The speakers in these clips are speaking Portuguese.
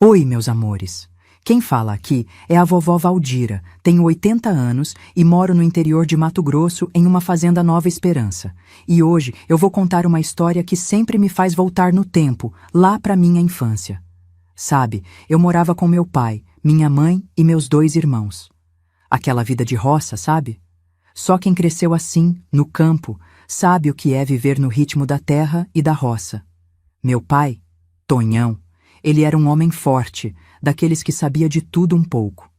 Oi, meus amores. Quem fala aqui é a vovó Valdira, tenho 80 anos e moro no interior de Mato Grosso em uma fazenda Nova Esperança. E hoje eu vou contar uma história que sempre me faz voltar no tempo, lá para minha infância. Sabe, eu morava com meu pai, minha mãe e meus 2 irmãos. Aquela vida de roça, sabe? Só quem cresceu assim, no campo, sabe o que é viver no ritmo da terra e da roça. Meu pai, Tonhão, ele era um homem forte, daqueles que sabia de tudo um pouco.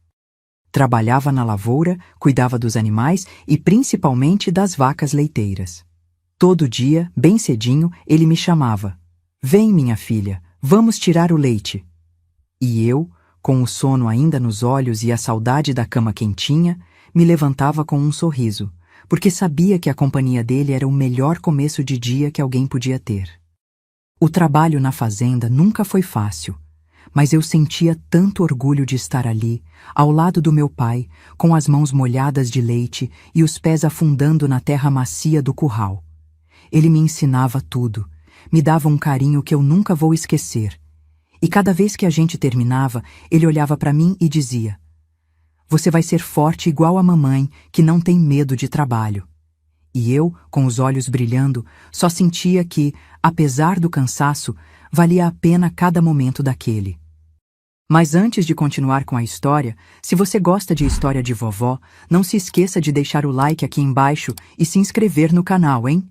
Trabalhava na lavoura, cuidava dos animais e principalmente das vacas leiteiras. Todo dia, bem cedinho, ele me chamava. Vem, minha filha, vamos tirar o leite. E eu, com o sono ainda nos olhos e a saudade da cama quentinha, me levantava com um sorriso, porque sabia que a companhia dele era o melhor começo de dia que alguém podia ter. O trabalho na fazenda nunca foi fácil, mas eu sentia tanto orgulho de estar ali, ao lado do meu pai, com as mãos molhadas de leite e os pés afundando na terra macia do curral. Ele me ensinava tudo, me dava um carinho que eu nunca vou esquecer. E cada vez que a gente terminava, ele olhava para mim e dizia: "Você vai ser forte igual a mamãe, que não tem medo de trabalho." E eu, com os olhos brilhando, só sentia que, apesar do cansaço, valia a pena cada momento daquele. Mas antes de continuar com a história, se você gosta de história de vovó, não se esqueça de deixar o like aqui embaixo e se inscrever no canal, hein?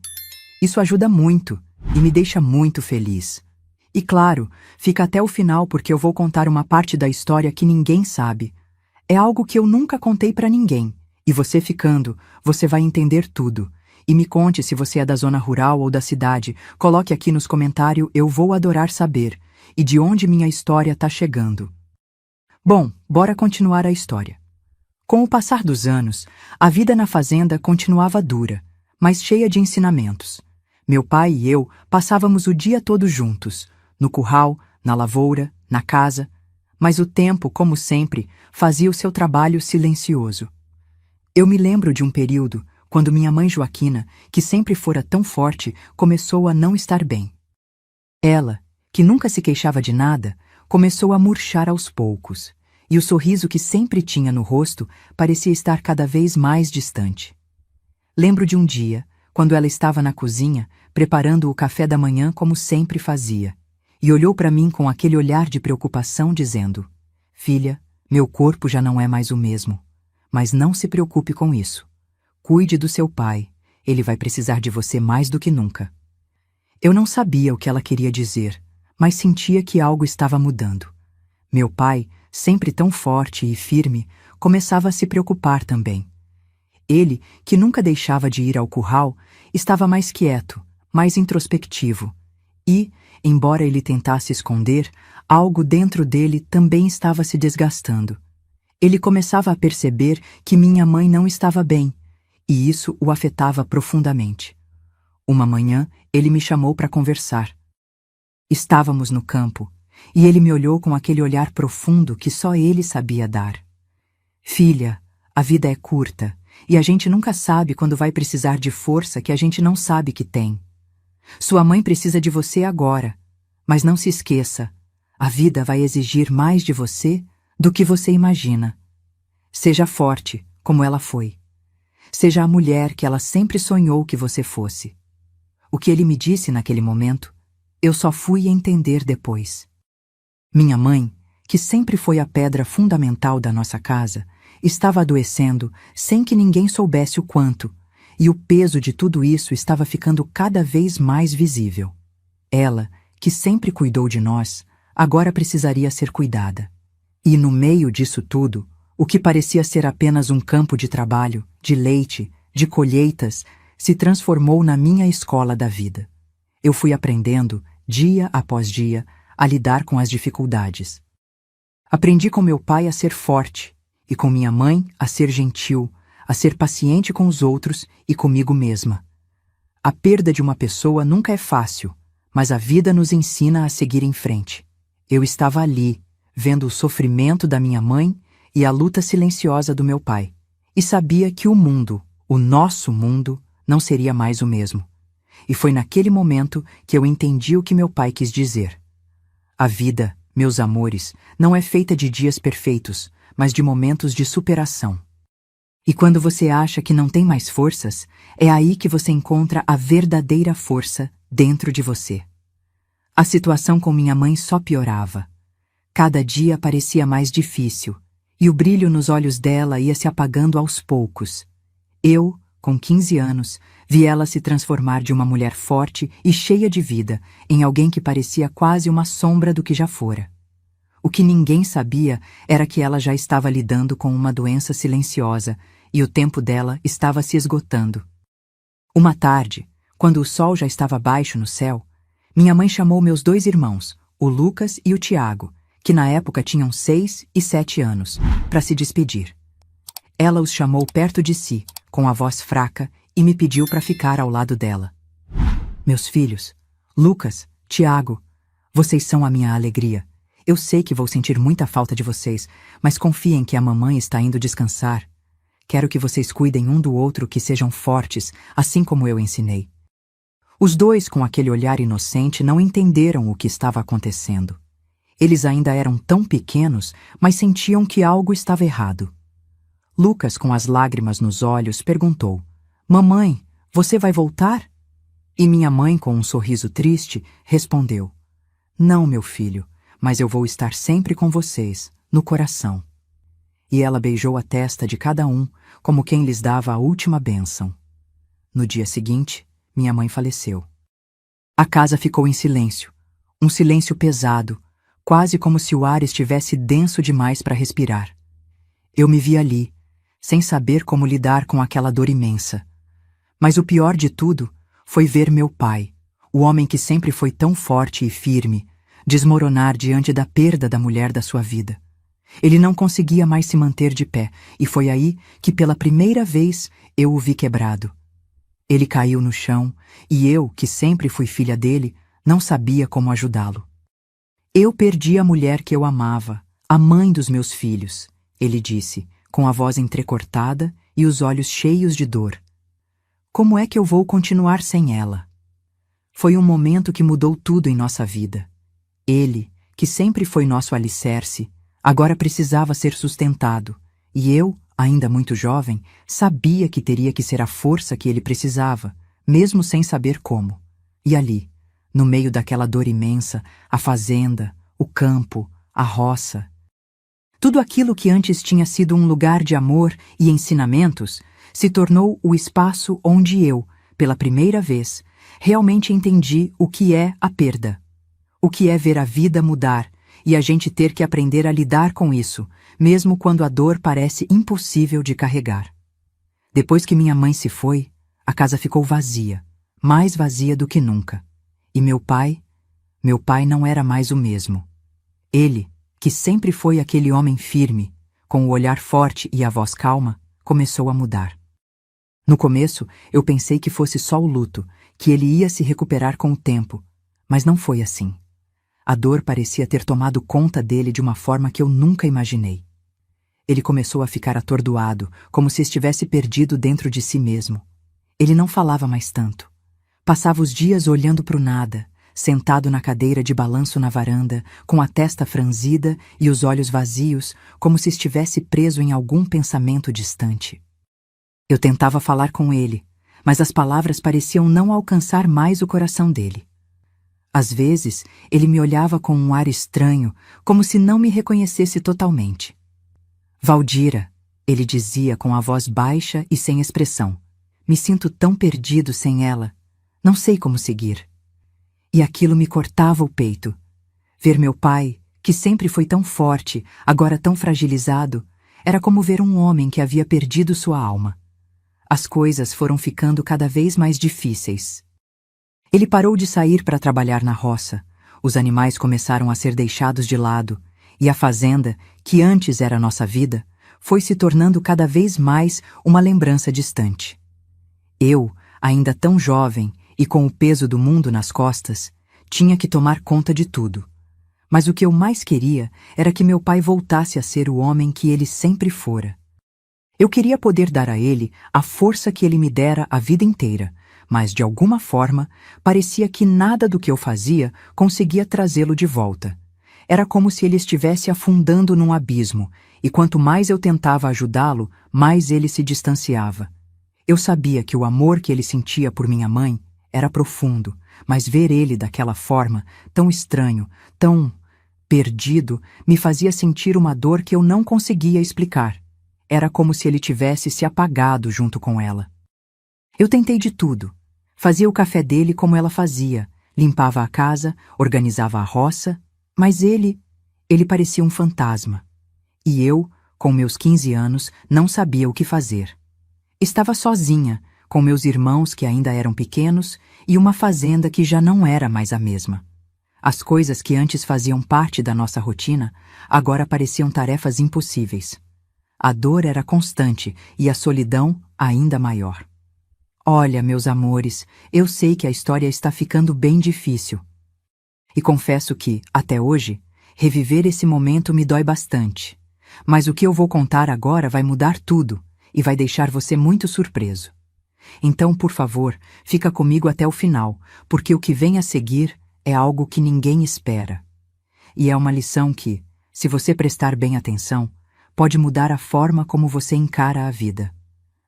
Isso ajuda muito e me deixa muito feliz. E claro, fica até o final porque eu vou contar uma parte da história que ninguém sabe. É algo que eu nunca contei pra ninguém. E você ficando, você vai entender tudo. E me conte se você é da zona rural ou da cidade. Coloque aqui nos comentários, eu vou adorar saber. E de onde minha história tá chegando. Bom, bora continuar a história. Com o passar dos anos, a vida na fazenda continuava dura, mas cheia de ensinamentos. Meu pai e eu passávamos o dia todo juntos, no curral, na lavoura, na casa. Mas o tempo, como sempre, fazia o seu trabalho silencioso. Eu me lembro de um período quando minha mãe Joaquina, que sempre fora tão forte, começou a não estar bem. Ela, que nunca se queixava de nada, começou a murchar aos poucos, e o sorriso que sempre tinha no rosto parecia estar cada vez mais distante. Lembro de um dia, quando ela estava na cozinha, preparando o café da manhã como sempre fazia, e olhou para mim com aquele olhar de preocupação, dizendo: "Filha, meu corpo já não é mais o mesmo. Mas não se preocupe com isso. Cuide do seu pai, ele vai precisar de você mais do que nunca." Eu não sabia o que ela queria dizer, mas sentia que algo estava mudando. Meu pai, sempre tão forte e firme, começava a se preocupar também. Ele, que nunca deixava de ir ao curral, estava mais quieto, mais introspectivo. E, embora ele tentasse esconder, algo dentro dele também estava se desgastando. Ele começava a perceber que minha mãe não estava bem, e isso o afetava profundamente. Uma manhã, ele me chamou para conversar. Estávamos no campo, e ele me olhou com aquele olhar profundo que só ele sabia dar. "Filha, a vida é curta, e a gente nunca sabe quando vai precisar de força que a gente não sabe que tem. Sua mãe precisa de você agora, mas não se esqueça, a vida vai exigir mais de você do que você imagina. Seja forte, como ela foi. Seja a mulher que ela sempre sonhou que você fosse." O que ele me disse naquele momento, eu só fui entender depois. Minha mãe, que sempre foi a pedra fundamental da nossa casa, estava adoecendo sem que ninguém soubesse o quanto, e o peso de tudo isso estava ficando cada vez mais visível. Ela, que sempre cuidou de nós, agora precisaria ser cuidada. E no meio disso tudo, o que parecia ser apenas um campo de trabalho, de leite, de colheitas, se transformou na minha escola da vida. Eu fui aprendendo, dia após dia, a lidar com as dificuldades. Aprendi com meu pai a ser forte, e com minha mãe a ser gentil, a ser paciente com os outros e comigo mesma. A perda de uma pessoa nunca é fácil, mas a vida nos ensina a seguir em frente. Eu estava ali, vendo o sofrimento da minha mãe e a luta silenciosa do meu pai, e sabia que o mundo, o nosso mundo, não seria mais o mesmo. E foi naquele momento que eu entendi o que meu pai quis dizer. A vida, meus amores, não é feita de dias perfeitos, mas de momentos de superação. E quando você acha que não tem mais forças, é aí que você encontra a verdadeira força dentro de você. A situação com minha mãe só piorava. Cada dia parecia mais difícil, e o brilho nos olhos dela ia se apagando aos poucos. Eu, com 15 anos, vi ela se transformar de uma mulher forte e cheia de vida em alguém que parecia quase uma sombra do que já fora. O que ninguém sabia era que ela já estava lidando com uma doença silenciosa e o tempo dela estava se esgotando. Uma tarde, quando o sol já estava baixo no céu, minha mãe chamou meus 2 irmãos, o Lucas e o Tiago, que na época tinham 6 e 7 anos, para se despedir. Ela os chamou perto de si, com a voz fraca, e me pediu para ficar ao lado dela. Meus filhos, Lucas, Tiago, vocês são a minha alegria. Eu sei que vou sentir muita falta de vocês, mas confiem que a mamãe está indo descansar. Quero que vocês cuidem um do outro, que sejam fortes, assim como eu ensinei. Os 2, com aquele olhar inocente, não entenderam o que estava acontecendo. Eles ainda eram tão pequenos, mas sentiam que algo estava errado. Lucas, com as lágrimas nos olhos, perguntou: "Mamãe, você vai voltar?" E minha mãe, com um sorriso triste, respondeu: "Não, meu filho, mas eu vou estar sempre com vocês, no coração." E ela beijou a testa de cada um, como quem lhes dava a última bênção. No dia seguinte, minha mãe faleceu. A casa ficou em silêncio, um silêncio pesado, quase como se o ar estivesse denso demais para respirar. Eu me vi ali, sem saber como lidar com aquela dor imensa. Mas o pior de tudo foi ver meu pai, o homem que sempre foi tão forte e firme, desmoronar diante da perda da mulher da sua vida. Ele não conseguia mais se manter de pé, e foi aí que pela primeira vez eu o vi quebrado. Ele caiu no chão, e eu, que sempre fui filha dele, não sabia como ajudá-lo. "Eu perdi a mulher que eu amava, a mãe dos meus filhos", ele disse, com a voz entrecortada e os olhos cheios de dor. "Como é que eu vou continuar sem ela?" Foi um momento que mudou tudo em nossa vida. Ele, que sempre foi nosso alicerce, agora precisava ser sustentado, e eu, ainda muito jovem, sabia que teria que ser a força que ele precisava, mesmo sem saber como. E ali, no meio daquela dor imensa, a fazenda, o campo, a roça. Tudo aquilo que antes tinha sido um lugar de amor e ensinamentos se tornou o espaço onde eu, pela primeira vez, realmente entendi o que é a perda. O que é ver a vida mudar e a gente ter que aprender a lidar com isso, mesmo quando a dor parece impossível de carregar. Depois que minha mãe se foi, a casa ficou vazia, mais vazia do que nunca. E meu pai não era mais o mesmo. Ele, que sempre foi aquele homem firme, com o olhar forte e a voz calma, começou a mudar. No começo, eu pensei que fosse só o luto, que ele ia se recuperar com o tempo, mas não foi assim. A dor parecia ter tomado conta dele de uma forma que eu nunca imaginei. Ele começou a ficar atordoado, como se estivesse perdido dentro de si mesmo. Ele não falava mais tanto. Passava os dias olhando para o nada, sentado na cadeira de balanço na varanda, com a testa franzida e os olhos vazios, como se estivesse preso em algum pensamento distante. Eu tentava falar com ele, mas as palavras pareciam não alcançar mais o coração dele. Às vezes, ele me olhava com um ar estranho, como se não me reconhecesse totalmente. "Valdira", ele dizia com a voz baixa e sem expressão, "me sinto tão perdido sem ela. Não sei como seguir." E aquilo me cortava o peito. Ver meu pai, que sempre foi tão forte, agora tão fragilizado, era como ver um homem que havia perdido sua alma. As coisas foram ficando cada vez mais difíceis. Ele parou de sair para trabalhar na roça, os animais começaram a ser deixados de lado, e a fazenda, que antes era nossa vida, foi se tornando cada vez mais uma lembrança distante. Eu, ainda tão jovem e com o peso do mundo nas costas, tinha que tomar conta de tudo. Mas o que eu mais queria era que meu pai voltasse a ser o homem que ele sempre fora. Eu queria poder dar a ele a força que ele me dera a vida inteira, mas de alguma forma parecia que nada do que eu fazia conseguia trazê-lo de volta. Era como se ele estivesse afundando num abismo, e quanto mais eu tentava ajudá-lo, mais ele se distanciava. Eu sabia que o amor que ele sentia por minha mãe era profundo, mas ver ele daquela forma, tão estranho, tão perdido, me fazia sentir uma dor que eu não conseguia explicar. Era como se ele tivesse se apagado junto com ela. Eu tentei de tudo. Fazia o café dele como ela fazia, limpava a casa, organizava a roça, mas ele parecia um fantasma. E eu, com meus 15 anos, não sabia o que fazer. Estava sozinha, com meus irmãos que ainda eram pequenos e uma fazenda que já não era mais a mesma. As coisas que antes faziam parte da nossa rotina, agora pareciam tarefas impossíveis. A dor era constante e a solidão ainda maior. Olha, meus amores, eu sei que a história está ficando bem difícil. E confesso que, até hoje, reviver esse momento me dói bastante. Mas o que eu vou contar agora vai mudar tudo e vai deixar você muito surpreso. Então, por favor, fica comigo até o final, porque o que vem a seguir é algo que ninguém espera. E é uma lição que, se você prestar bem atenção, pode mudar a forma como você encara a vida.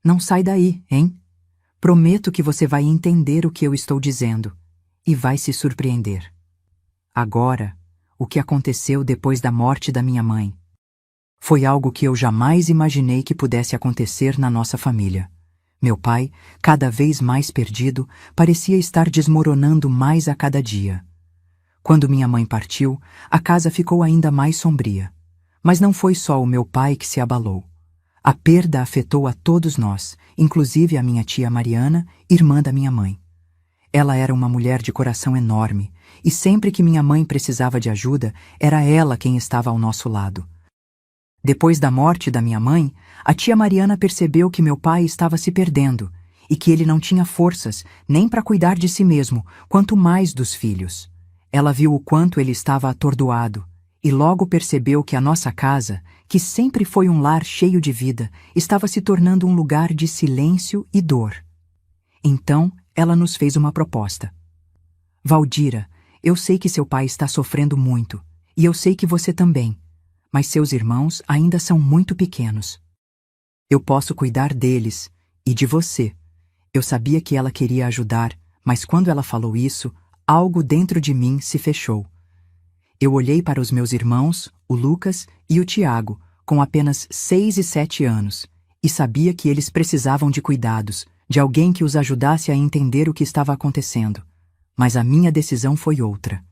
Não sai daí, hein? Prometo que você vai entender o que eu estou dizendo e vai se surpreender. Agora, o que aconteceu depois da morte da minha mãe foi algo que eu jamais imaginei que pudesse acontecer na nossa família. Meu pai, cada vez mais perdido, parecia estar desmoronando mais a cada dia. Quando minha mãe partiu, a casa ficou ainda mais sombria. Mas não foi só o meu pai que se abalou. A perda afetou a todos nós, inclusive a minha tia Mariana, irmã da minha mãe. Ela era uma mulher de coração enorme, e sempre que minha mãe precisava de ajuda, era ela quem estava ao nosso lado. Depois da morte da minha mãe, a tia Mariana percebeu que meu pai estava se perdendo e que ele não tinha forças nem para cuidar de si mesmo, quanto mais dos filhos. Ela viu o quanto ele estava atordoado e logo percebeu que a nossa casa, que sempre foi um lar cheio de vida, estava se tornando um lugar de silêncio e dor. Então, ela nos fez uma proposta. Valdira, eu sei que seu pai está sofrendo muito, e eu sei que você também, mas seus irmãos ainda são muito pequenos. Eu posso cuidar deles e de você. Eu sabia que ela queria ajudar, mas quando ela falou isso, algo dentro de mim se fechou. Eu olhei para os meus irmãos, o Lucas e o Tiago, com apenas 6 e 7 anos, e sabia que eles precisavam de cuidados, de alguém que os ajudasse a entender o que estava acontecendo. Mas a minha decisão foi outra.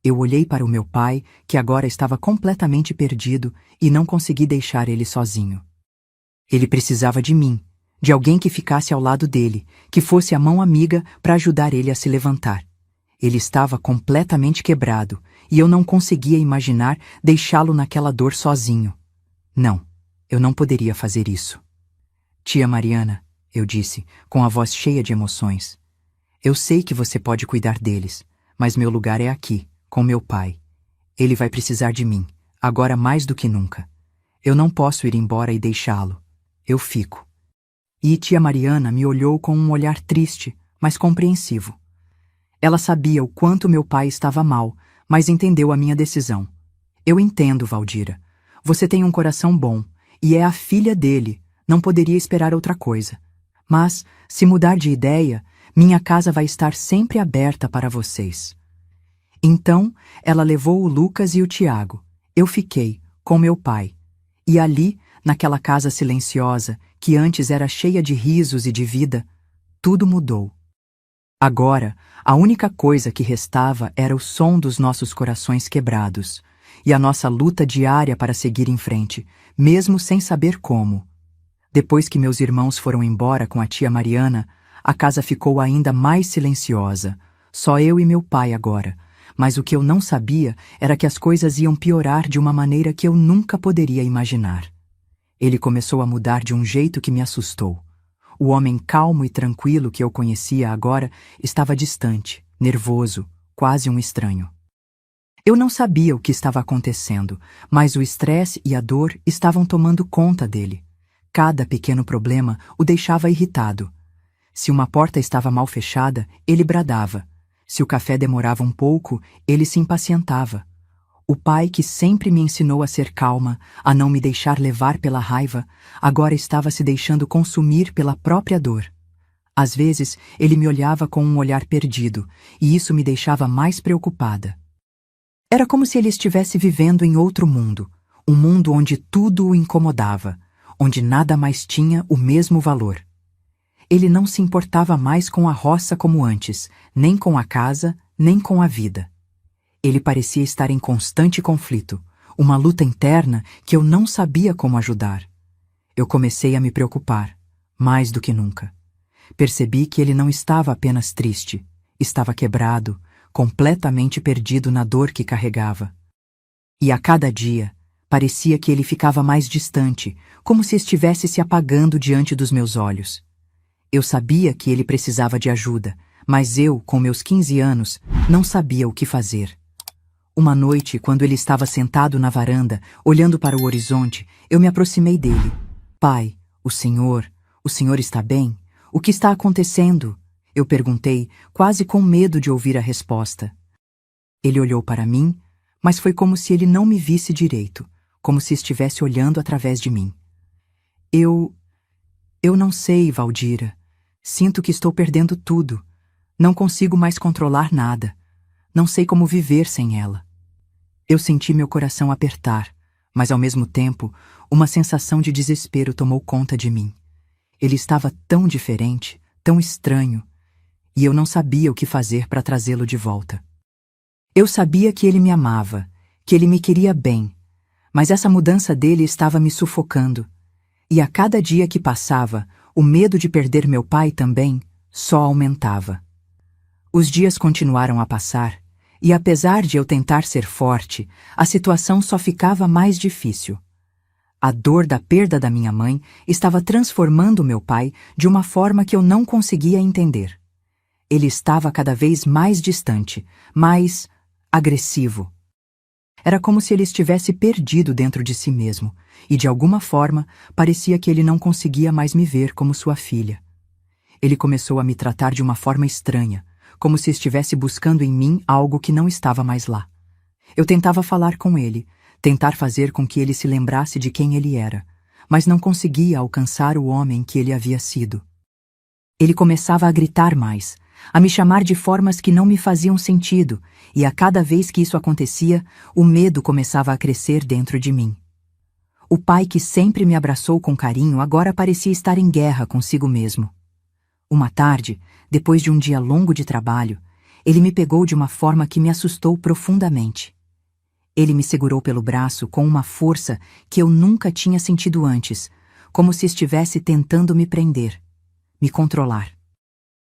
Eu olhei para o meu pai, que agora estava completamente perdido, e não consegui deixar ele sozinho. Ele precisava de mim, de alguém que ficasse ao lado dele, que fosse a mão amiga para ajudar ele a se levantar. Ele estava completamente quebrado, e eu não conseguia imaginar deixá-lo naquela dor sozinho. Não, eu não poderia fazer isso. Tia Mariana, eu disse, com a voz cheia de emoções, eu sei que você pode cuidar deles, mas meu lugar é aqui, com meu pai. Ele vai precisar de mim, agora mais do que nunca. Eu não posso ir embora e deixá-lo. Eu fico. E tia Mariana me olhou com um olhar triste, mas compreensivo. Ela sabia o quanto meu pai estava mal, mas entendeu a minha decisão. Eu entendo, Valdira. Você tem um coração bom, e é a filha dele, não poderia esperar outra coisa. Mas, se mudar de ideia, minha casa vai estar sempre aberta para vocês. Então, ela levou o Lucas e o Tiago. Eu fiquei, com meu pai. E ali, naquela casa silenciosa, que antes era cheia de risos e de vida, tudo mudou. Agora, a única coisa que restava era o som dos nossos corações quebrados e a nossa luta diária para seguir em frente, mesmo sem saber como. Depois que meus irmãos foram embora com a tia Mariana, a casa ficou ainda mais silenciosa, só eu e meu pai agora, mas o que eu não sabia era que as coisas iam piorar de uma maneira que eu nunca poderia imaginar. Ele começou a mudar de um jeito que me assustou. O homem calmo e tranquilo que eu conhecia agora estava distante, nervoso, quase um estranho. Eu não sabia o que estava acontecendo, mas o estresse e a dor estavam tomando conta dele. Cada pequeno problema o deixava irritado. Se uma porta estava mal fechada, ele bradava. Se o café demorava um pouco, ele se impacientava. O pai que sempre me ensinou a ser calma, a não me deixar levar pela raiva, agora estava se deixando consumir pela própria dor. Às vezes, ele me olhava com um olhar perdido, e isso me deixava mais preocupada. Era como se ele estivesse vivendo em outro mundo, um mundo onde tudo o incomodava, onde nada mais tinha o mesmo valor. Ele não se importava mais com a roça como antes, nem com a casa, nem com a vida. Ele parecia estar em constante conflito, uma luta interna que eu não sabia como ajudar. Eu comecei a me preocupar, mais do que nunca. Percebi que ele não estava apenas triste, estava quebrado, completamente perdido na dor que carregava. E a cada dia, parecia que ele ficava mais distante, como se estivesse se apagando diante dos meus olhos. Eu sabia que ele precisava de ajuda, mas eu, com meus 15 anos, não sabia o que fazer. Uma noite, quando ele estava sentado na varanda, olhando para o horizonte, eu me aproximei dele. Pai, o senhor está bem? O que está acontecendo? Eu perguntei, quase com medo de ouvir a resposta. Ele olhou para mim, mas foi como se ele não me visse direito, como se estivesse olhando através de mim. Eu não sei, Valdira. Sinto que estou perdendo tudo. Não consigo mais controlar nada. Não sei como viver sem ela. Eu senti meu coração apertar, mas ao mesmo tempo, uma sensação de desespero tomou conta de mim. Ele estava tão diferente, tão estranho, e eu não sabia o que fazer para trazê-lo de volta. Eu sabia que ele me amava, que ele me queria bem, mas essa mudança dele estava me sufocando, e a cada dia que passava, o medo de perder meu pai também só aumentava. Os dias continuaram a passar, e apesar de eu tentar ser forte, a situação só ficava mais difícil. A dor da perda da minha mãe estava transformando meu pai de uma forma que eu não conseguia entender. Ele estava cada vez mais distante, mais agressivo. Era como se ele estivesse perdido dentro de si mesmo, e de alguma forma parecia que ele não conseguia mais me ver como sua filha. Ele começou a me tratar de uma forma estranha, como se estivesse buscando em mim algo que não estava mais lá. Eu tentava falar com ele, tentar fazer com que ele se lembrasse de quem ele era, mas não conseguia alcançar o homem que ele havia sido. Ele começava a gritar mais, a me chamar de formas que não me faziam sentido, e a cada vez que isso acontecia, o medo começava a crescer dentro de mim. O pai que sempre me abraçou com carinho agora parecia estar em guerra consigo mesmo. Uma tarde, depois de um dia longo de trabalho, ele me pegou de uma forma que me assustou profundamente. Ele me segurou pelo braço com uma força que eu nunca tinha sentido antes, como se estivesse tentando me prender, me controlar.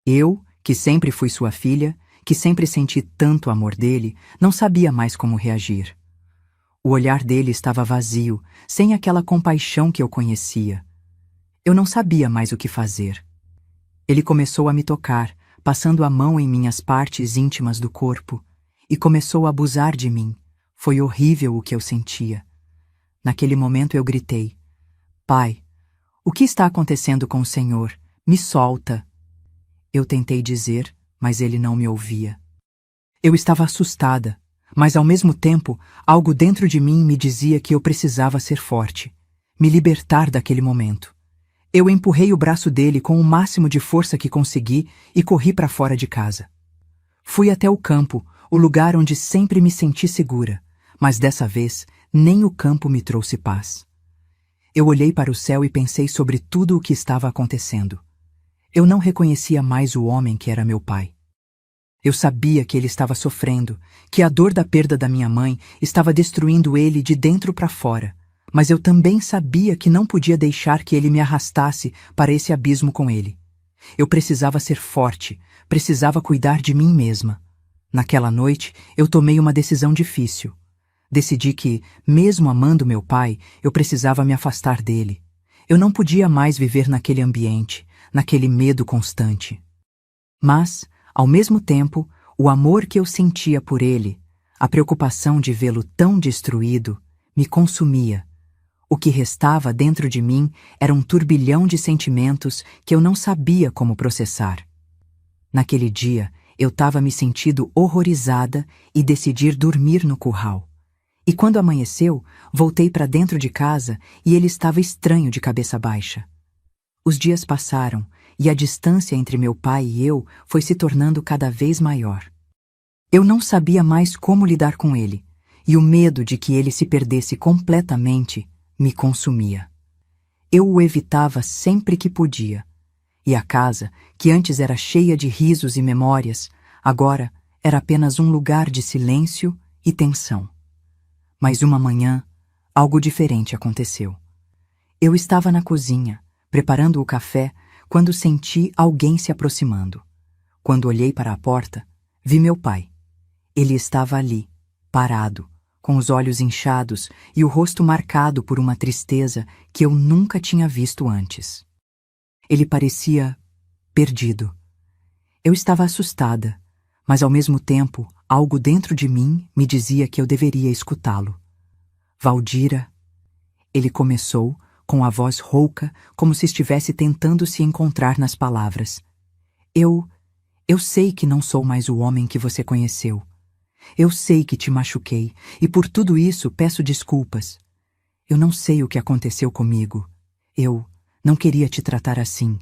Eu, que sempre fui sua filha, que sempre senti tanto amor dele, não sabia mais como reagir. O olhar dele estava vazio, sem aquela compaixão que eu conhecia. Eu não sabia mais o que fazer. Ele começou a me tocar, passando a mão em minhas partes íntimas do corpo, e começou a abusar de mim. Foi horrível o que eu sentia. Naquele momento eu gritei: Pai, o que está acontecendo com o Senhor? Me solta! Eu tentei dizer, mas ele não me ouvia. Eu estava assustada, mas ao mesmo tempo, algo dentro de mim me dizia que eu precisava ser forte, me libertar daquele momento. Eu empurrei o braço dele com o máximo de força que consegui e corri para fora de casa. Fui até o campo, o lugar onde sempre me senti segura, mas dessa vez nem o campo me trouxe paz. Eu olhei para o céu e pensei sobre tudo o que estava acontecendo. Eu não reconhecia mais o homem que era meu pai. Eu sabia que ele estava sofrendo, que a dor da perda da minha mãe estava destruindo ele de dentro para fora, mas eu também sabia que não podia deixar que ele me arrastasse para esse abismo com ele. Eu precisava ser forte, precisava cuidar de mim mesma. Naquela noite, eu tomei uma decisão difícil. Decidi que, mesmo amando meu pai, eu precisava me afastar dele. Eu não podia mais viver naquele ambiente, naquele medo constante. Mas, ao mesmo tempo, o amor que eu sentia por ele, a preocupação de vê-lo tão destruído, me consumia. O que restava dentro de mim era um turbilhão de sentimentos que eu não sabia como processar. Naquele dia, eu estava me sentindo horrorizada e decidi dormir no curral. E quando amanheceu, voltei para dentro de casa e ele estava estranho de cabeça baixa. Os dias passaram e a distância entre meu pai e eu foi se tornando cada vez maior. Eu não sabia mais como lidar com ele, e o medo de que ele se perdesse completamente me consumia. Eu o evitava sempre que podia, e a casa, que antes era cheia de risos e memórias, agora era apenas um lugar de silêncio e tensão. Mas uma manhã, algo diferente aconteceu. Eu estava na cozinha, preparando o café, quando senti alguém se aproximando. Quando olhei para a porta, vi meu pai. Ele estava ali, parado, com os olhos inchados e o rosto marcado por uma tristeza que eu nunca tinha visto antes. Ele parecia perdido. Eu estava assustada, mas ao mesmo tempo, algo dentro de mim me dizia que eu deveria escutá-lo. Valdira, ele começou, com a voz rouca, como se estivesse tentando se encontrar nas palavras. Eu sei que não sou mais o homem que você conheceu. Eu sei que te machuquei, e por tudo isso peço desculpas. Eu não sei o que aconteceu comigo. Eu não queria te tratar assim.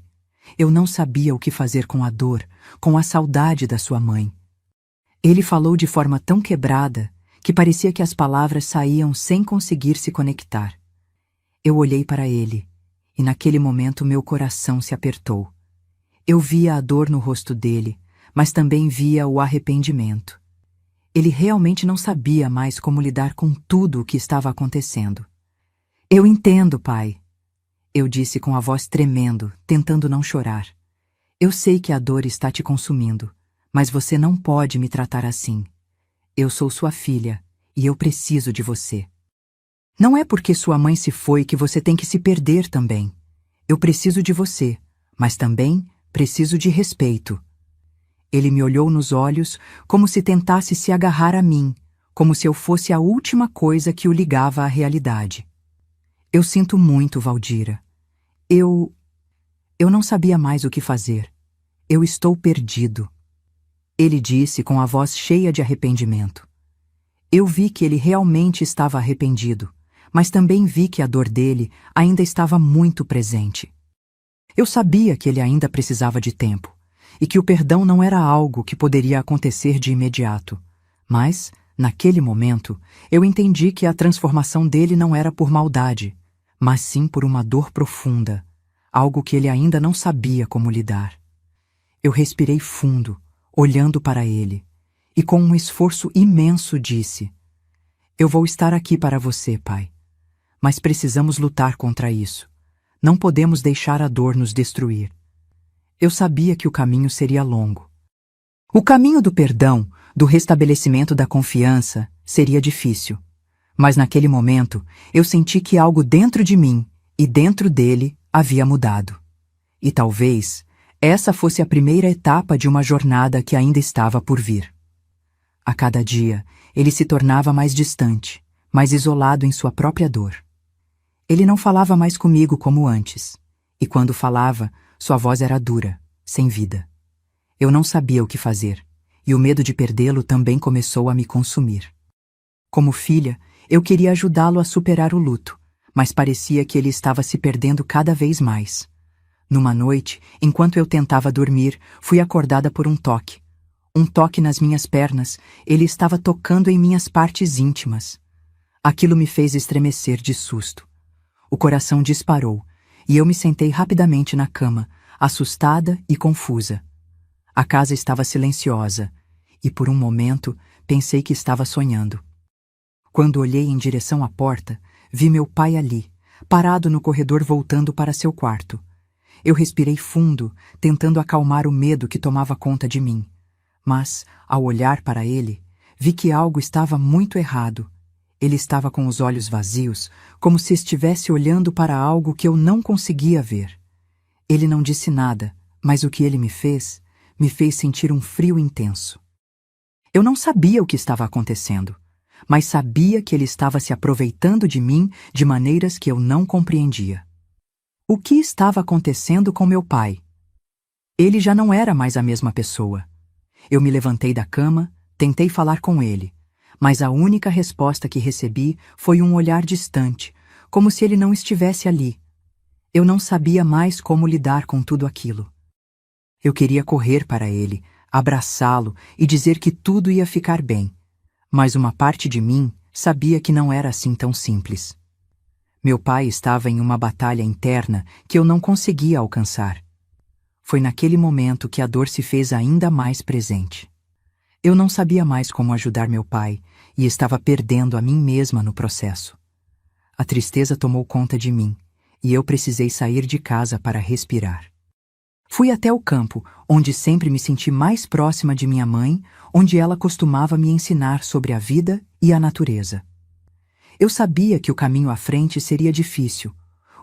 Eu não sabia o que fazer com a dor, com a saudade da sua mãe. Ele falou de forma tão quebrada que parecia que as palavras saíam sem conseguir se conectar. Eu olhei para ele, e naquele momento meu coração se apertou. Eu via a dor no rosto dele, mas também via o arrependimento. Ele realmente não sabia mais como lidar com tudo o que estava acontecendo. Eu entendo, pai, eu disse com a voz tremendo, tentando não chorar. Eu sei que a dor está te consumindo, mas você não pode me tratar assim. Eu sou sua filha, e eu preciso de você. Não é porque sua mãe se foi que você tem que se perder também. Eu preciso de você, mas também preciso de respeito. Ele me olhou nos olhos como se tentasse se agarrar a mim, como se eu fosse a última coisa que o ligava à realidade. Eu sinto muito, Valdira. Eu não sabia mais o que fazer. Eu estou perdido. Ele disse com a voz cheia de arrependimento. Eu vi que ele realmente estava arrependido, mas também vi que a dor dele ainda estava muito presente. Eu sabia que ele ainda precisava de tempo, e que o perdão não era algo que poderia acontecer de imediato. Mas, naquele momento, eu entendi que a transformação dele não era por maldade, mas sim por uma dor profunda, algo que ele ainda não sabia como lidar. Eu respirei fundo, olhando para ele, e com um esforço imenso disse: Eu vou estar aqui para você, pai. Mas precisamos lutar contra isso. Não podemos deixar a dor nos destruir. Eu sabia que o caminho seria longo. O caminho do perdão, do restabelecimento da confiança, seria difícil. Mas naquele momento, eu senti que algo dentro de mim e dentro dele havia mudado. E talvez essa fosse a primeira etapa de uma jornada que ainda estava por vir. A cada dia, ele se tornava mais distante, mais isolado em sua própria dor. Ele não falava mais comigo como antes, e quando falava, sua voz era dura, sem vida. Eu não sabia o que fazer, e o medo de perdê-lo também começou a me consumir. Como filha, eu queria ajudá-lo a superar o luto, mas parecia que ele estava se perdendo cada vez mais. Numa noite, enquanto eu tentava dormir, fui acordada por um toque. Um toque nas minhas pernas, ele estava tocando em minhas partes íntimas. Aquilo me fez estremecer de susto. O coração disparou, e eu me sentei rapidamente na cama, assustada e confusa. A casa estava silenciosa, e por um momento pensei que estava sonhando. Quando olhei em direção à porta, vi meu pai ali, parado no corredor voltando para seu quarto. Eu respirei fundo, tentando acalmar o medo que tomava conta de mim. Mas, ao olhar para ele, vi que algo estava muito errado. Ele estava com os olhos vazios, como se estivesse olhando para algo que eu não conseguia ver. Ele não disse nada, mas o que ele me fez sentir um frio intenso. Eu não sabia o que estava acontecendo, mas sabia que ele estava se aproveitando de mim de maneiras que eu não compreendia. O que estava acontecendo com meu pai? Ele já não era mais a mesma pessoa. Eu me levantei da cama, tentei falar com ele, mas a única resposta que recebi foi um olhar distante, como se ele não estivesse ali. Eu não sabia mais como lidar com tudo aquilo. Eu queria correr para ele, abraçá-lo e dizer que tudo ia ficar bem, mas uma parte de mim sabia que não era assim tão simples. Meu pai estava em uma batalha interna que eu não conseguia alcançar. Foi naquele momento que a dor se fez ainda mais presente. Eu não sabia mais como ajudar meu pai e estava perdendo a mim mesma no processo. A tristeza tomou conta de mim e eu precisei sair de casa para respirar. Fui até o campo, onde sempre me senti mais próxima de minha mãe, onde ela costumava me ensinar sobre a vida e a natureza. Eu sabia que o caminho à frente seria difícil.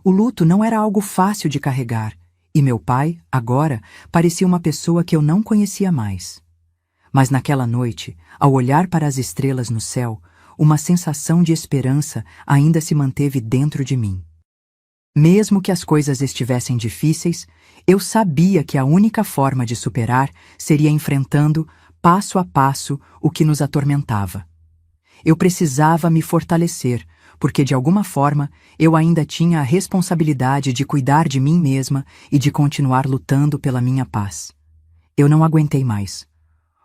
O luto não era algo fácil de carregar, e meu pai, agora, parecia uma pessoa que eu não conhecia mais. Mas naquela noite, ao olhar para as estrelas no céu, uma sensação de esperança ainda se manteve dentro de mim. Mesmo que as coisas estivessem difíceis, eu sabia que a única forma de superar seria enfrentando, passo a passo, o que nos atormentava. Eu precisava me fortalecer, porque de alguma forma eu ainda tinha a responsabilidade de cuidar de mim mesma e de continuar lutando pela minha paz. Eu não aguentei mais.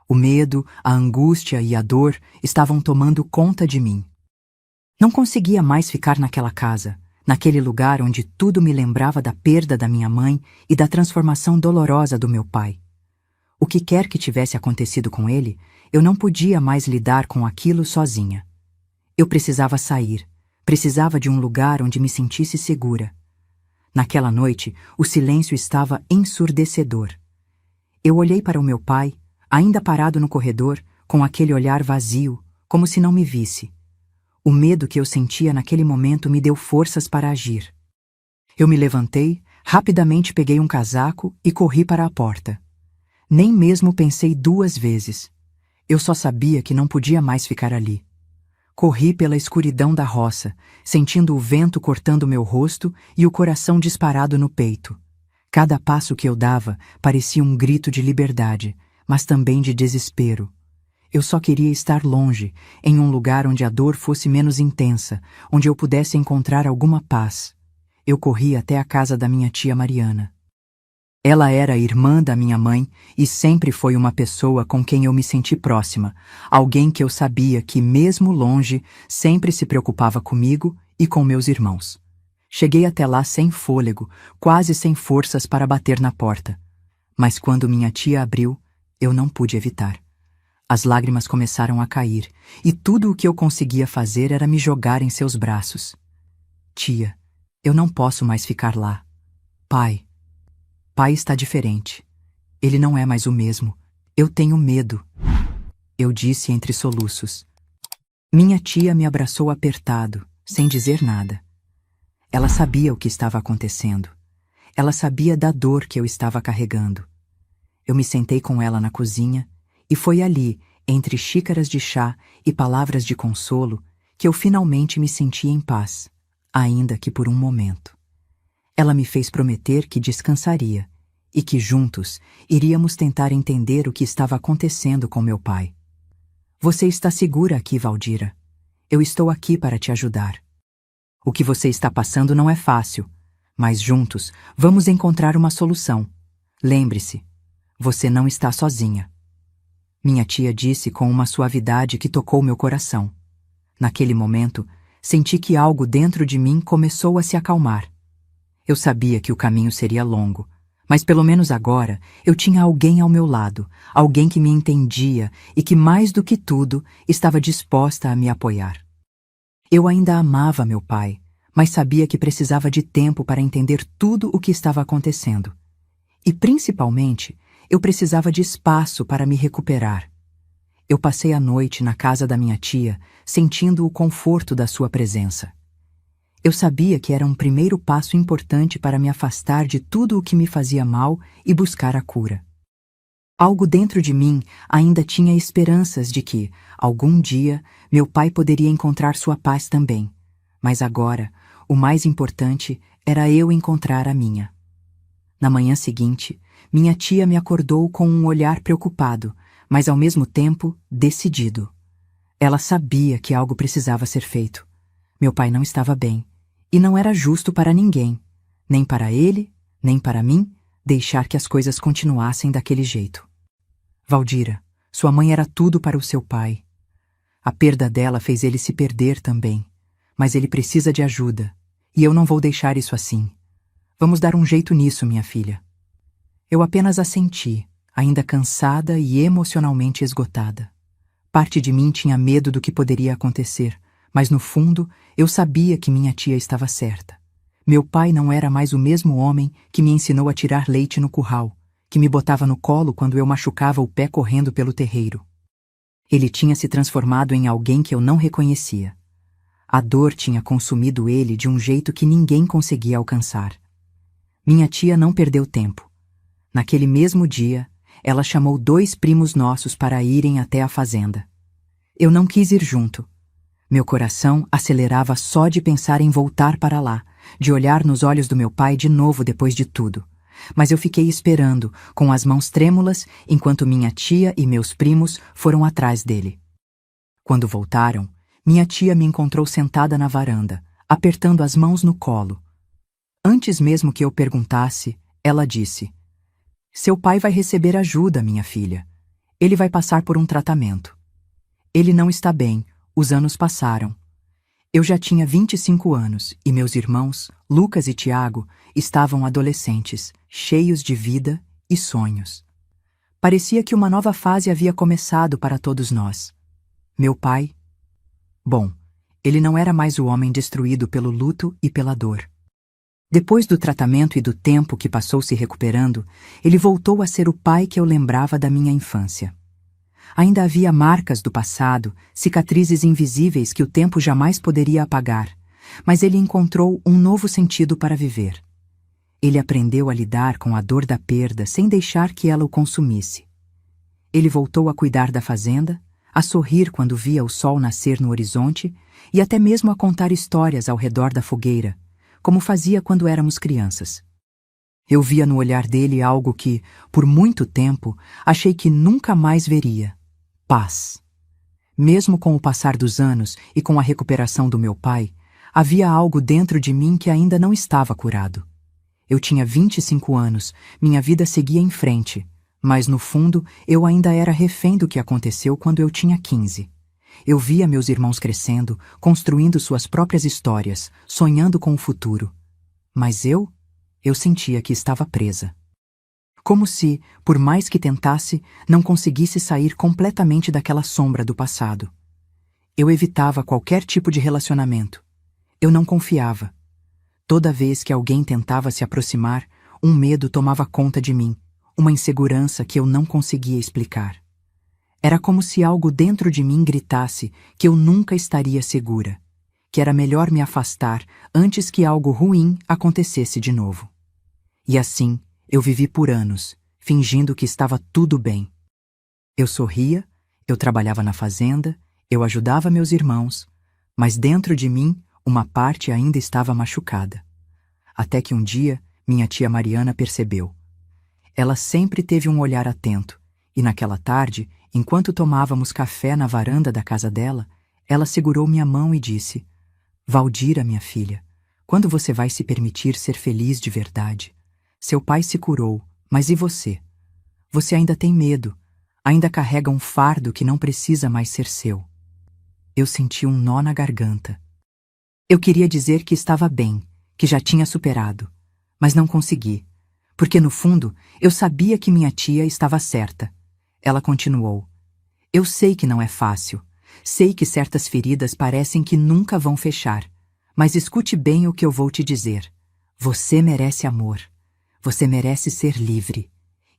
O medo, a angústia e a dor estavam tomando conta de mim. Não conseguia mais ficar naquela casa, naquele lugar onde tudo me lembrava da perda da minha mãe e da transformação dolorosa do meu pai. O que quer que tivesse acontecido com ele, eu não podia mais lidar com aquilo sozinha. Eu precisava sair, precisava de um lugar onde me sentisse segura. Naquela noite, o silêncio estava ensurdecedor. Eu olhei para o meu pai, ainda parado no corredor, com aquele olhar vazio, como se não me visse. O medo que eu sentia naquele momento me deu forças para agir. Eu me levantei, rapidamente peguei um casaco e corri para a porta. Nem mesmo pensei 2 vezes. Eu só sabia que não podia mais ficar ali. Corri pela escuridão da roça, sentindo o vento cortando meu rosto e o coração disparado no peito. Cada passo que eu dava parecia um grito de liberdade, mas também de desespero. Eu só queria estar longe, em um lugar onde a dor fosse menos intensa, onde eu pudesse encontrar alguma paz. Eu corri até a casa da minha tia Mariana. Ela era a irmã da minha mãe e sempre foi uma pessoa com quem eu me senti próxima, alguém que eu sabia que, mesmo longe, sempre se preocupava comigo e com meus irmãos. Cheguei até lá sem fôlego, quase sem forças para bater na porta. Mas quando minha tia abriu, eu não pude evitar. As lágrimas começaram a cair, e tudo o que eu conseguia fazer era me jogar em seus braços. Tia, eu não posso mais ficar lá. Pai está diferente. Ele não é mais o mesmo. Eu tenho medo. Eu disse entre soluços. Minha tia me abraçou apertado, sem dizer nada. Ela sabia o que estava acontecendo. Ela sabia da dor que eu estava carregando. Eu me sentei com ela na cozinha, e foi ali, entre xícaras de chá e palavras de consolo, que eu finalmente me senti em paz, ainda que por um momento. Ela me fez prometer que descansaria e que juntos iríamos tentar entender o que estava acontecendo com meu pai. Você está segura aqui, Valdira. Eu estou aqui para te ajudar. O que você está passando não é fácil, mas juntos vamos encontrar uma solução. Lembre-se, você não está sozinha. Minha tia disse com uma suavidade que tocou meu coração. Naquele momento, senti que algo dentro de mim começou a se acalmar. Eu sabia que o caminho seria longo, mas pelo menos agora eu tinha alguém ao meu lado, alguém que me entendia e que, mais do que tudo, estava disposta a me apoiar. Eu ainda amava meu pai, mas sabia que precisava de tempo para entender tudo o que estava acontecendo. E, principalmente, eu precisava de espaço para me recuperar. Eu passei a noite na casa da minha tia, sentindo o conforto da sua presença. Eu sabia que era um primeiro passo importante para me afastar de tudo o que me fazia mal e buscar a cura. Algo dentro de mim ainda tinha esperanças de que, algum dia, meu pai poderia encontrar sua paz também. Mas agora, o mais importante era eu encontrar a minha. Na manhã seguinte, minha tia me acordou com um olhar preocupado, mas ao mesmo tempo decidido. Ela sabia que algo precisava ser feito. Meu pai não estava bem, e não era justo para ninguém, nem para ele, nem para mim, deixar que as coisas continuassem daquele jeito. Valdira, sua mãe era tudo para o seu pai. A perda dela fez ele se perder também, mas ele precisa de ajuda, e eu não vou deixar isso assim. Vamos dar um jeito nisso, minha filha. Eu apenas assenti, ainda cansada e emocionalmente esgotada. Parte de mim tinha medo do que poderia acontecer, mas no fundo eu sabia que minha tia estava certa. Meu pai não era mais o mesmo homem que me ensinou a tirar leite no curral, que me botava no colo quando eu machucava o pé correndo pelo terreiro. Ele tinha se transformado em alguém que eu não reconhecia. A dor tinha consumido ele de um jeito que ninguém conseguia alcançar. Minha tia não perdeu tempo. Naquele mesmo dia, ela chamou 2 primos nossos para irem até a fazenda. Eu não quis ir junto. Meu coração acelerava só de pensar em voltar para lá, de olhar nos olhos do meu pai de novo depois de tudo. Mas eu fiquei esperando, com as mãos trêmulas, enquanto minha tia e meus primos foram atrás dele. Quando voltaram, minha tia me encontrou sentada na varanda, apertando as mãos no colo. Antes mesmo que eu perguntasse, ela disse: "Seu pai vai receber ajuda, minha filha. Ele vai passar por um tratamento. Ele não está bem, os anos passaram." Eu já tinha 25 anos e meus irmãos, Lucas e Tiago, estavam adolescentes, cheios de vida e sonhos. Parecia que uma nova fase havia começado para todos nós. Meu pai... Bom, ele não era mais o homem destruído pelo luto e pela dor. Depois do tratamento e do tempo que passou se recuperando, ele voltou a ser o pai que eu lembrava da minha infância. Ainda havia marcas do passado, cicatrizes invisíveis que o tempo jamais poderia apagar, mas ele encontrou um novo sentido para viver. Ele aprendeu a lidar com a dor da perda sem deixar que ela o consumisse. Ele voltou a cuidar da fazenda, a sorrir quando via o sol nascer no horizonte e até mesmo a contar histórias ao redor da fogueira, como fazia quando éramos crianças. Eu via no olhar dele algo que, por muito tempo, achei que nunca mais veria: paz. Mesmo com o passar dos anos e com a recuperação do meu pai, havia algo dentro de mim que ainda não estava curado. Eu tinha 25 anos, minha vida seguia em frente, mas no fundo eu ainda era refém do que aconteceu quando eu tinha 15. Eu via meus irmãos crescendo, construindo suas próprias histórias, sonhando com o futuro. Mas eu sentia que estava presa. Como se, por mais que tentasse, não conseguisse sair completamente daquela sombra do passado. Eu evitava qualquer tipo de relacionamento. Eu não confiava. Toda vez que alguém tentava se aproximar, um medo tomava conta de mim, uma insegurança que eu não conseguia explicar. Era como se algo dentro de mim gritasse que eu nunca estaria segura, que era melhor me afastar antes que algo ruim acontecesse de novo. E assim, eu vivi por anos, fingindo que estava tudo bem. Eu sorria, eu trabalhava na fazenda, eu ajudava meus irmãos, mas dentro de mim, uma parte ainda estava machucada. Até que um dia, minha tia Mariana percebeu. Ela sempre teve um olhar atento, e naquela tarde, enquanto tomávamos café na varanda da casa dela, ela segurou minha mão e disse: "Valdira, minha filha, quando você vai se permitir ser feliz de verdade? Seu pai se curou, mas e você? Você ainda tem medo, ainda carrega um fardo que não precisa mais ser seu." Eu senti um nó na garganta. Eu queria dizer que estava bem, que já tinha superado, mas não consegui, porque no fundo eu sabia que minha tia estava certa. Ela continuou: "Eu sei que não é fácil, sei que certas feridas parecem que nunca vão fechar, mas escute bem o que eu vou te dizer. Você merece amor. Você merece ser livre,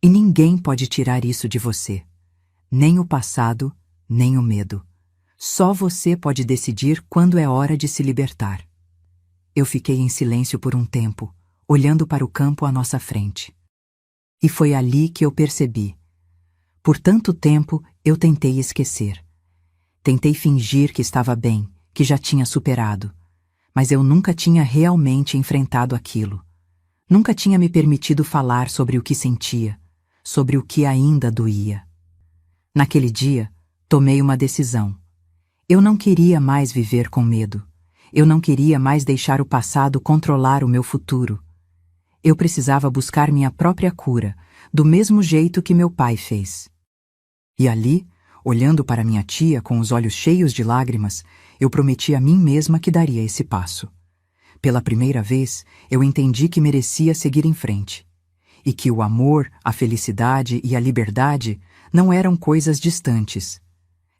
e ninguém pode tirar isso de você. Nem o passado, nem o medo. Só você pode decidir quando é hora de se libertar." Eu fiquei em silêncio por um tempo, olhando para o campo à nossa frente. E foi ali que eu percebi. Por tanto tempo, eu tentei esquecer. Tentei fingir que estava bem, que já tinha superado, mas eu nunca tinha realmente enfrentado aquilo. Nunca tinha me permitido falar sobre o que sentia, sobre o que ainda doía. Naquele dia, tomei uma decisão. Eu não queria mais viver com medo. Eu não queria mais deixar o passado controlar o meu futuro. Eu precisava buscar minha própria cura, do mesmo jeito que meu pai fez. E ali, olhando para minha tia com os olhos cheios de lágrimas, eu prometi a mim mesma que daria esse passo. Pela primeira vez, eu entendi que merecia seguir em frente. E que o amor, a felicidade e a liberdade não eram coisas distantes.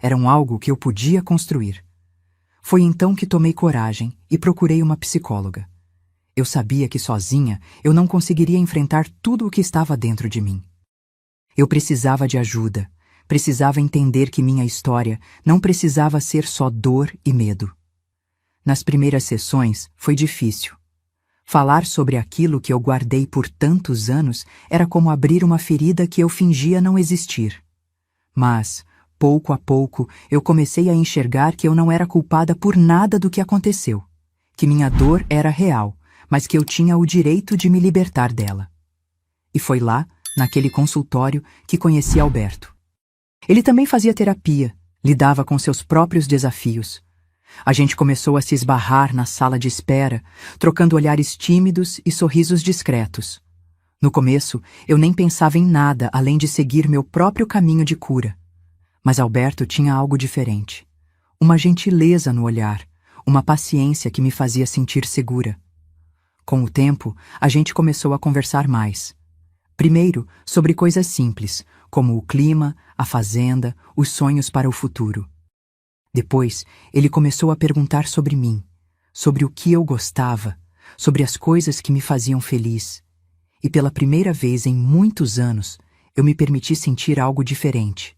Eram algo que eu podia construir. Foi então que tomei coragem e procurei uma psicóloga. Eu sabia que sozinha eu não conseguiria enfrentar tudo o que estava dentro de mim. Eu precisava de ajuda, precisava entender que minha história não precisava ser só dor e medo. Nas primeiras sessões foi difícil. Falar sobre aquilo que eu guardei por tantos anos era como abrir uma ferida que eu fingia não existir. Mas, pouco a pouco, eu comecei a enxergar que eu não era culpada por nada do que aconteceu, que minha dor era real, mas que eu tinha o direito de me libertar dela. E foi lá, naquele consultório, que conheci Alberto. Ele também fazia terapia, lidava com seus próprios desafios. A gente começou a se esbarrar na sala de espera, trocando olhares tímidos e sorrisos discretos. No começo, eu nem pensava em nada além de seguir meu próprio caminho de cura. Mas Alberto tinha algo diferente. Uma gentileza no olhar, uma paciência que me fazia sentir segura. Com o tempo, a gente começou a conversar mais. Primeiro, sobre coisas simples, como o clima, a fazenda, os sonhos para o futuro. Depois, ele começou a perguntar sobre mim, sobre o que eu gostava, sobre as coisas que me faziam feliz. E pela primeira vez em muitos anos, eu me permiti sentir algo diferente.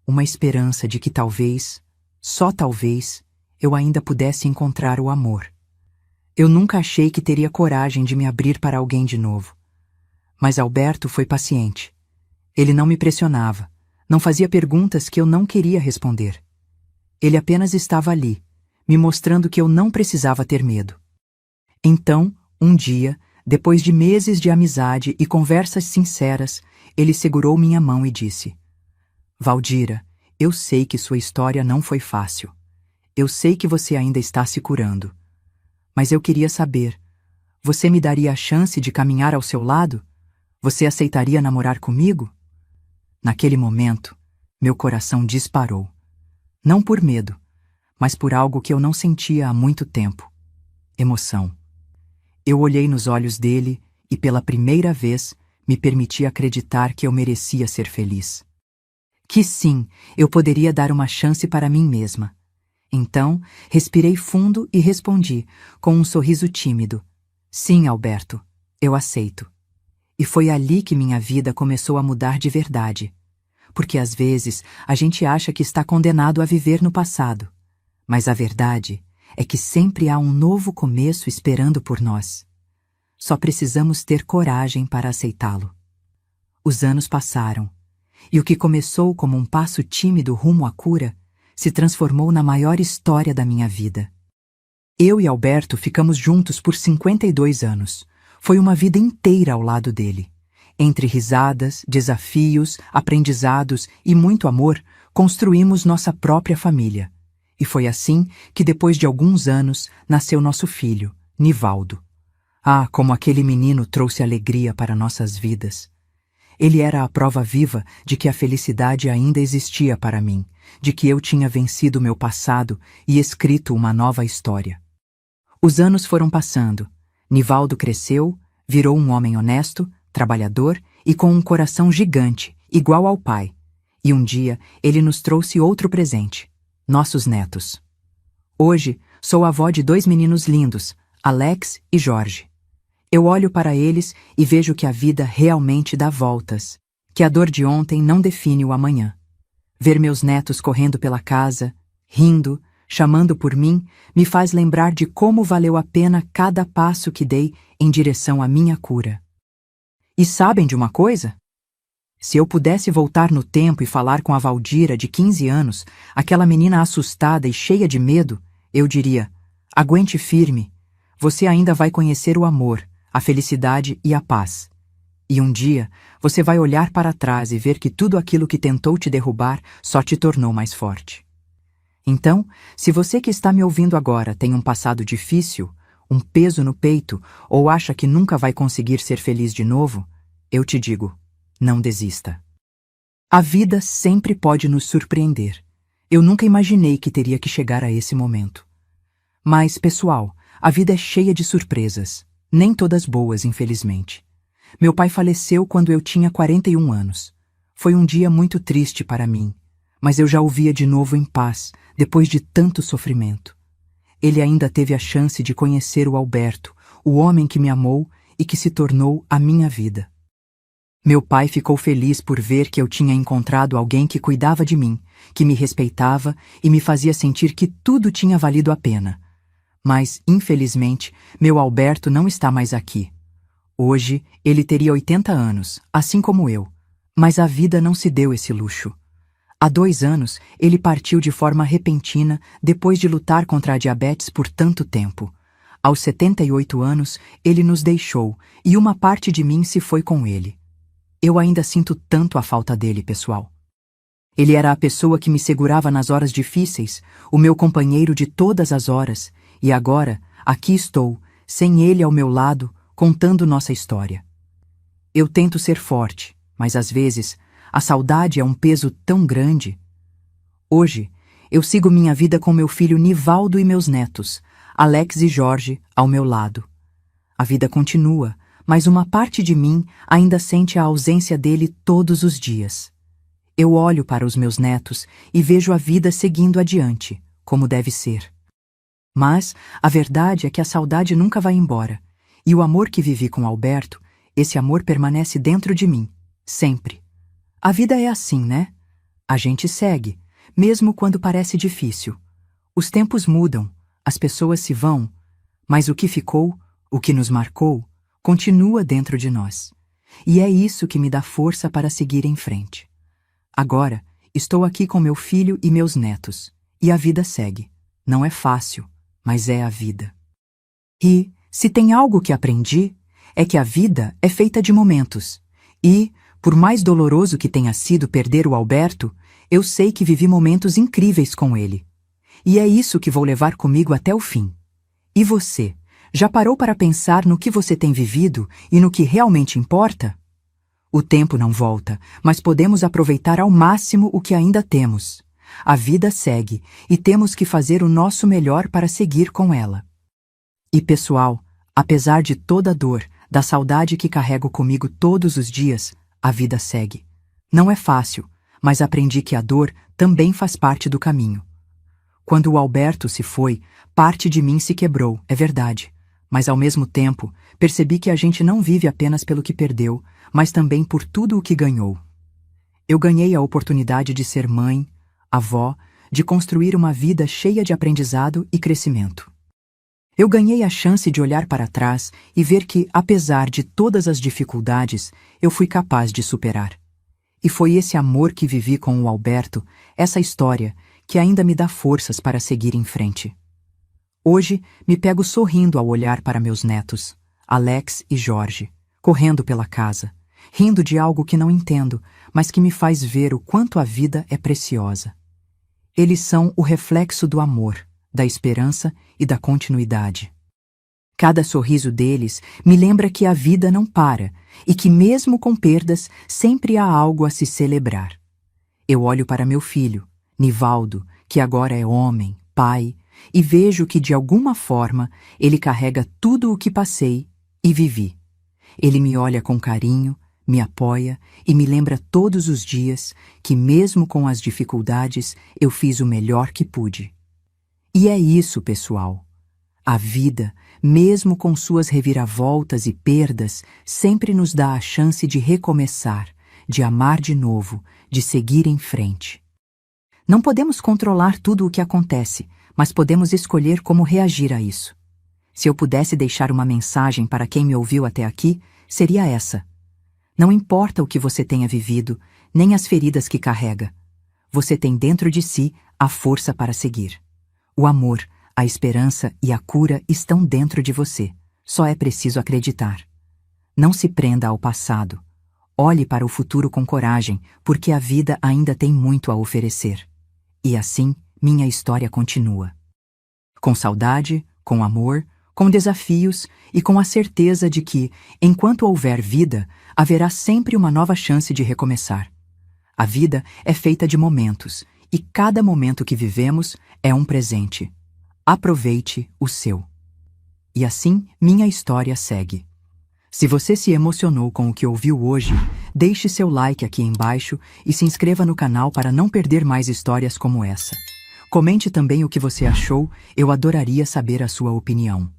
Uma esperança de que talvez, só talvez, eu ainda pudesse encontrar o amor. Eu nunca achei que teria coragem de me abrir para alguém de novo. Mas Alberto foi paciente. Ele não me pressionava, não fazia perguntas que eu não queria responder. Ele apenas estava ali, me mostrando que eu não precisava ter medo. Então, um dia, depois de meses de amizade e conversas sinceras, ele segurou minha mão e disse: Valdira, eu sei que sua história não foi fácil. Eu sei que você ainda está se curando. Mas eu queria saber, você me daria a chance de caminhar ao seu lado? Você aceitaria namorar comigo? Naquele momento, meu coração disparou. Não por medo, mas por algo que eu não sentia há muito tempo. Emoção. Eu olhei nos olhos dele e, pela primeira vez, me permiti acreditar que eu merecia ser feliz. Que sim, eu poderia dar uma chance para mim mesma. Então, respirei fundo e respondi, com um sorriso tímido: Sim, Alberto, eu aceito. E foi ali que minha vida começou a mudar de verdade. Porque às vezes a gente acha que está condenado a viver no passado. Mas a verdade é que sempre há um novo começo esperando por nós. Só precisamos ter coragem para aceitá-lo. Os anos passaram, e o que começou como um passo tímido rumo à cura se transformou na maior história da minha vida. Eu e Alberto ficamos juntos por 52 anos. Foi uma vida inteira ao lado dele. Entre risadas, desafios, aprendizados e muito amor, construímos nossa própria família. E foi assim que, depois de alguns anos, nasceu nosso filho, Nivaldo. Ah, como aquele menino trouxe alegria para nossas vidas. Ele era a prova viva de que a felicidade ainda existia para mim, de que eu tinha vencido meu passado e escrito uma nova história. Os anos foram passando. Nivaldo cresceu, virou um homem honesto, trabalhador e com um coração gigante, igual ao pai. E um dia ele nos trouxe outro presente: nossos netos. Hoje sou avó de 2 meninos lindos, Alex e Jorge. Eu olho para eles e vejo que a vida realmente dá voltas, que a dor de ontem não define o amanhã. Ver meus netos correndo pela casa, rindo, chamando por mim, me faz lembrar de como valeu a pena cada passo que dei em direção à minha cura. E sabem de uma coisa? Se eu pudesse voltar no tempo e falar com a Valdira de 15 anos, aquela menina assustada e cheia de medo, eu diria: aguente firme, você ainda vai conhecer o amor, a felicidade e a paz. E um dia, você vai olhar para trás e ver que tudo aquilo que tentou te derrubar só te tornou mais forte. Então, se você que está me ouvindo agora tem um passado difícil, um peso no peito ou acha que nunca vai conseguir ser feliz de novo, eu te digo, não desista. A vida sempre pode nos surpreender. Eu nunca imaginei que teria que chegar a esse momento. Mas, pessoal, a vida é cheia de surpresas, nem todas boas, infelizmente. Meu pai faleceu quando eu tinha 41 anos. Foi um dia muito triste para mim, mas eu já o via de novo em paz, depois de tanto sofrimento. Ele ainda teve a chance de conhecer o Alberto, o homem que me amou e que se tornou a minha vida. Meu pai ficou feliz por ver que eu tinha encontrado alguém que cuidava de mim, que me respeitava e me fazia sentir que tudo tinha valido a pena. Mas, infelizmente, meu Alberto não está mais aqui. Hoje, ele teria 80 anos, assim como eu. Mas a vida não se deu esse luxo. Há 2 anos, ele partiu de forma repentina depois de lutar contra a diabetes por tanto tempo. Aos 78 anos, ele nos deixou e uma parte de mim se foi com ele. Eu ainda sinto tanto a falta dele, pessoal. Ele era a pessoa que me segurava nas horas difíceis, o meu companheiro de todas as horas, e agora, aqui estou, sem ele ao meu lado, contando nossa história. Eu tento ser forte, mas às vezes, a saudade é um peso tão grande. Hoje, eu sigo minha vida com meu filho Nivaldo e meus netos, Alex e Jorge, ao meu lado. A vida continua, mas uma parte de mim ainda sente a ausência dele todos os dias. Eu olho para os meus netos e vejo a vida seguindo adiante, como deve ser. Mas a verdade é que a saudade nunca vai embora, e o amor que vivi com Alberto, esse amor permanece dentro de mim, sempre. A vida é assim, né? A gente segue, mesmo quando parece difícil. Os tempos mudam, as pessoas se vão, mas o que ficou, o que nos marcou, continua dentro de nós. E é isso que me dá força para seguir em frente. Agora, estou aqui com meu filho e meus netos, e a vida segue. Não é fácil, mas é a vida. E, se tem algo que aprendi, é que a vida é feita de momentos. E, por mais doloroso que tenha sido perder o Alberto, eu sei que vivi momentos incríveis com ele. E é isso que vou levar comigo até o fim. E você? Já parou para pensar no que você tem vivido e no que realmente importa? O tempo não volta, mas podemos aproveitar ao máximo o que ainda temos. A vida segue e temos que fazer o nosso melhor para seguir com ela. E pessoal, apesar de toda a dor, da saudade que carrego comigo todos os dias, a vida segue. Não é fácil, mas aprendi que a dor também faz parte do caminho. Quando o Alberto se foi, parte de mim se quebrou, é verdade. Mas ao mesmo tempo, percebi que a gente não vive apenas pelo que perdeu, mas também por tudo o que ganhou. Eu ganhei a oportunidade de ser mãe, avó, de construir uma vida cheia de aprendizado e crescimento. Eu ganhei a chance de olhar para trás e ver que, apesar de todas as dificuldades, eu fui capaz de superar. E foi esse amor que vivi com o Alberto, essa história, que ainda me dá forças para seguir em frente. Hoje, me pego sorrindo ao olhar para meus netos, Alex e Jorge, correndo pela casa, rindo de algo que não entendo, mas que me faz ver o quanto a vida é preciosa. Eles são o reflexo do amor, da esperança e da continuidade. Cada sorriso deles me lembra que a vida não para e que mesmo com perdas sempre há algo a se celebrar. Eu olho para meu filho, Nivaldo, que agora é homem, pai, e vejo que de alguma forma ele carrega tudo o que passei e vivi. Ele me olha com carinho, me apoia e me lembra todos os dias que mesmo com as dificuldades eu fiz o melhor que pude. E é isso, pessoal. A vida, mesmo com suas reviravoltas e perdas, sempre nos dá a chance de recomeçar, de amar de novo, de seguir em frente. Não podemos controlar tudo o que acontece, mas podemos escolher como reagir a isso. Se eu pudesse deixar uma mensagem para quem me ouviu até aqui, seria essa. Não importa o que você tenha vivido, nem as feridas que carrega. Você tem dentro de si a força para seguir. O amor, a esperança e a cura estão dentro de você. Só é preciso acreditar. Não se prenda ao passado. Olhe para o futuro com coragem, porque a vida ainda tem muito a oferecer. E assim, minha história continua. Com saudade, com amor, com desafios e com a certeza de que, enquanto houver vida, haverá sempre uma nova chance de recomeçar. A vida é feita de momentos, e cada momento que vivemos é um presente. Aproveite o seu. E assim, minha história segue. Se você se emocionou com o que ouviu hoje, deixe seu like aqui embaixo e se inscreva no canal para não perder mais histórias como essa. Comente também o que você achou, eu adoraria saber a sua opinião.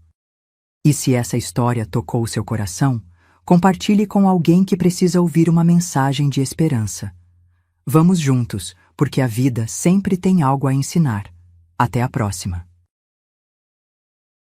E se essa história tocou seu coração, compartilhe com alguém que precisa ouvir uma mensagem de esperança. Vamos juntos, porque a vida sempre tem algo a ensinar. Até a próxima.